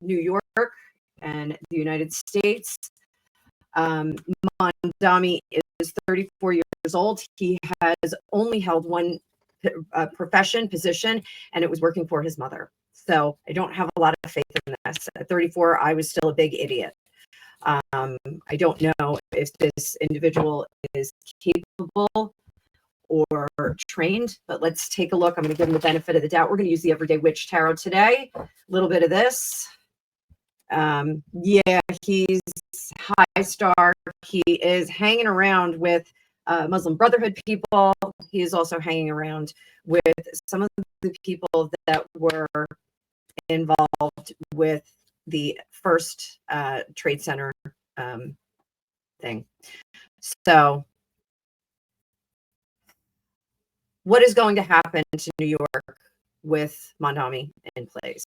New York and the United States. Mandami is 34 years old. He has only held one position, and it was working for his mother. So I don't have a lot of faith in this. At 34, I was still a big idiot. I don't know if this individual is capable or trained, but let's take a look. I'm going to give him the benefit of the doubt. We're going to use the Everyday Witch Tarot today. A little bit of this. Yeah, he's high star. He is hanging around with Muslim Brotherhood people. He is also hanging around with some of the people that were involved with the first Trade Center thing. So what is going to happen to New York with Mandami in place?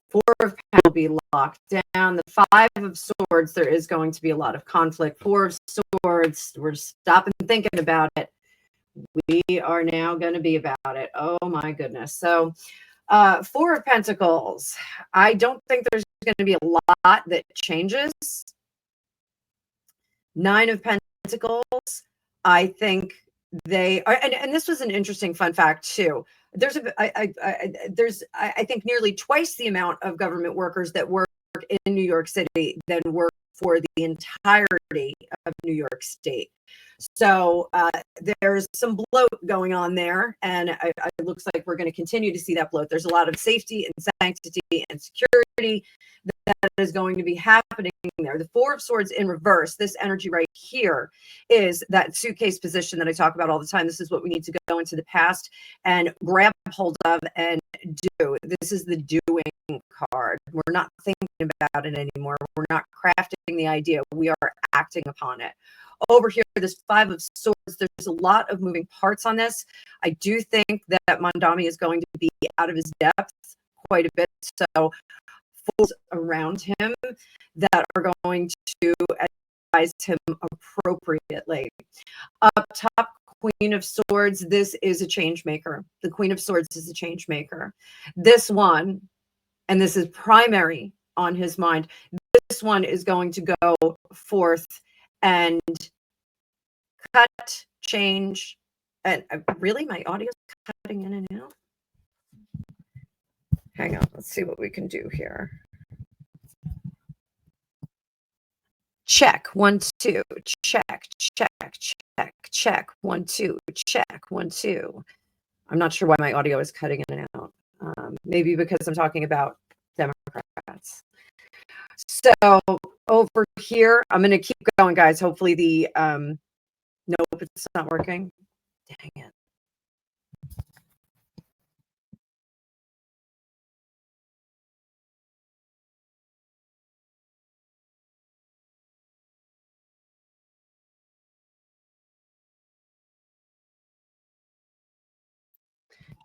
Four of Pentacles will be locked down. The Five of Swords, there is going to be a lot of conflict. Four of Swords, we're stopping thinking about it. We are now going to be about it. Oh my goodness. So Four of Pentacles, I don't think there's going to be a lot that changes. Nine of Pentacles, I think they are, and this was an interesting fun fact too. There's I think nearly twice the amount of government workers that work in New York City than work for the entirety of New York State. So there's some bloat going on there, and it looks like we're going to continue to see that bloat. There's a lot of safety and sanctity and security that is going to be happening there. The Four of Swords in reverse, this energy right here, is that suitcase position that I talk about all the time. This is what we need to go into the past and grab hold of and do. This is the doing card. We're not thinking about it anymore. We're not crafting the idea. We are acting upon it. Over here, this Five of Swords, there's a lot of moving parts on this. I do think that Mandami is going to be out of his depth quite a bit. So fools around him that are going to advise him appropriately. Up top, Queen of Swords, this is a change maker. The Queen of Swords is a change maker. This one, and this is primary on his mind, this one is going to go forth and cut, change, and really my audio's cutting in and out. Hang on, let's see what we can do here. Check, 1, 2, check, check, check, check, 1, 2, check, 1, 2. I'm not sure why my audio is cutting in and out. Maybe because I'm talking about Democrats. So over here, I'm going to keep going, guys. Hopefully the, nope, it's not working. Dang it.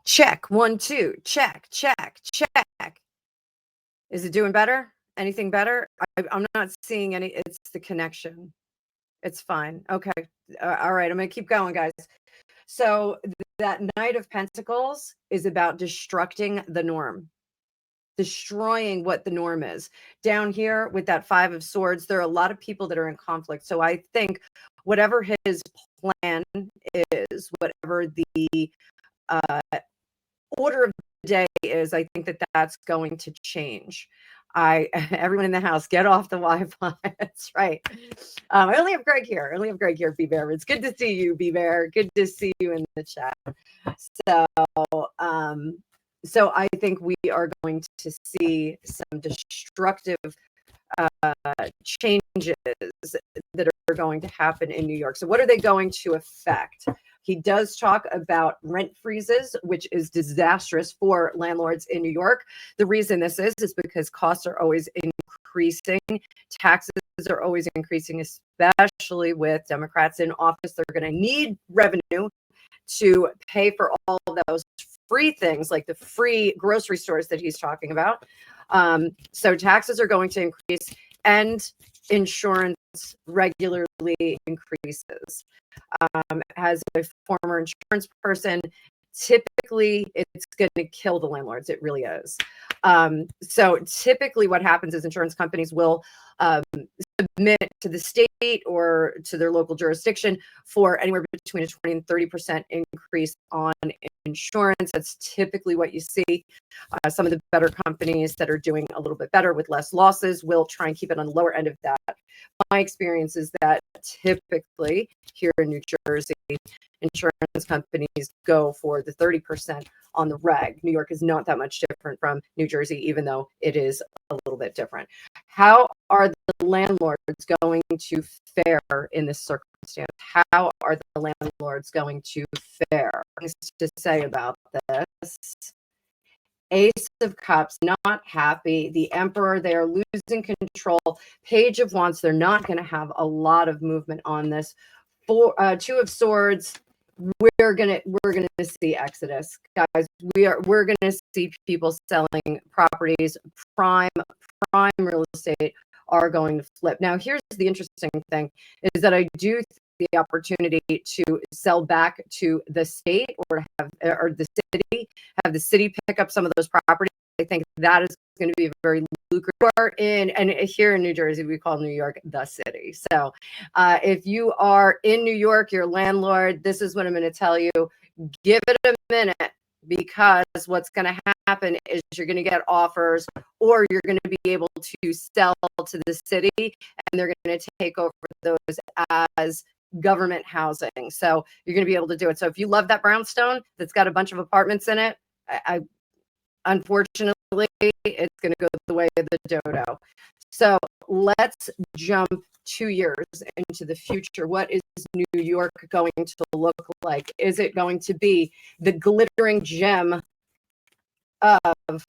Check, 1, 2, check, check, check. Is it doing better? Anything better? I'm not seeing any. It's the connection. It's fine. Okay. All right. I'm going to keep going, guys. So that Knight of Pentacles is about destructing the norm, destroying what the norm is. Down here with that Five of Swords, there are a lot of people that are in conflict. So I think whatever his plan is, whatever the order of the day is, I think that that's going to change. Everyone in the house, get off the Wi-Fi. That's right. I only have Greg here. B-Bear. It's good to see you, B-Bear. Good to see you in the chat. So I think we are going to see some destructive changes that are going to happen in New York. So what are they going to affect? He does talk about rent freezes, which is disastrous for landlords in New York. The reason this is because costs are always increasing. Taxes are always increasing, especially with Democrats in office. They're going to need revenue to pay for all of those free things, like the free grocery stores that he's talking about. So taxes are going to increase, and insurance regularly increases. As a former insurance person, typically it's going to kill the landlords. It really is. So typically what happens is insurance companies will submit to the state or to their local jurisdiction for anywhere between a 20 and 30% increase on insurance. That's typically what you see. Some of the better companies that are doing a little bit better with less losses will try and keep it on the lower end of that. My experience is that typically here in New Jersey, insurance companies go for the 30% on the reg. New York is not that much different from New Jersey, even though it is a little bit different. How are the landlords going to fare in this circumstance? How are the landlords going to fare? Things to say about this. Ace of Cups, not happy. The Emperor, they are losing control. Page of Wands, they're not going to have a lot of movement on this. Two of Swords, we're gonna see exodus, guys. We're gonna see people selling properties. Prime real estate are going to flip. Now, here's the interesting thing: is that I do the opportunity to sell back to the state or have the city pick up some of those properties. I think that is going to be very lucrative. And here in New Jersey, we call New York the city. So if you are in New York, you're a landlord, this is what I'm going to tell you. Give it a minute, because what's going to happen is you're going to get offers, or you're going to be able to sell to the city, and they're going to take over those as government housing. So you're going to be able to do it. So if you love that brownstone that's got a bunch of apartments in it, unfortunately, it's going to go the way of the dodo. So let's jump 2 years into the future. What is New York going to look like? Is it going to be the glittering gem of the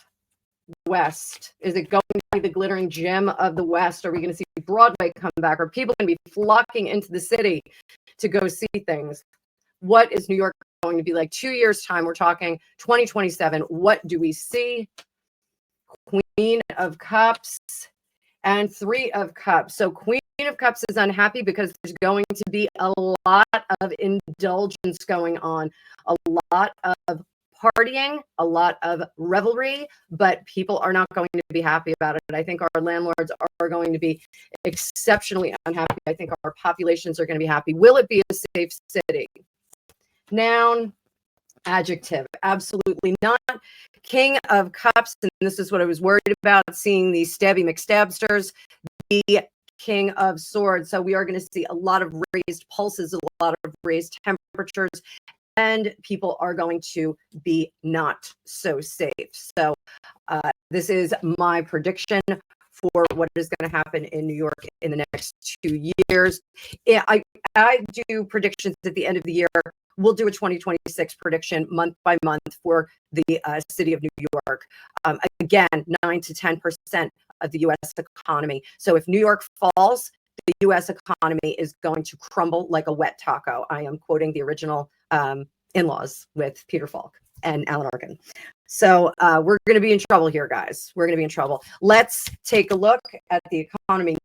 West? Is it going to be the glittering gem of the West? Are we going to see Broadway come back? Are people going to be flocking into the city to go see things? What is New York going to be like 2 years' time? We're talking 2027. What do we see? Queen of Cups and Three of Cups. So Queen of Cups is unhappy because there's going to be a lot of indulgence going on, a lot of partying, a lot of revelry, but people are not going to be happy about it. I think our landlords are going to be exceptionally unhappy. I think our populations are going to be happy. Will it be a safe city? Noun, adjective, absolutely not. King of Cups, and this is what I was worried about, seeing these stabby McStabsters, the King of Swords. So we are going to see a lot of raised pulses, a lot of raised temperatures, and people are going to be not so safe. So this is my prediction for what is going to happen in New York in the next 2 years. I do predictions at the end of the year. We'll do a 2026 prediction month by month for the city of New York. Again, 9 to 10% of the U.S. economy. So if New York falls, the U.S. economy is going to crumble like a wet taco. I am quoting the original In-Laws with Peter Falk and Alan Arkin. So we're going to be in trouble here, guys. We're going to be in trouble. Let's take a look at the economy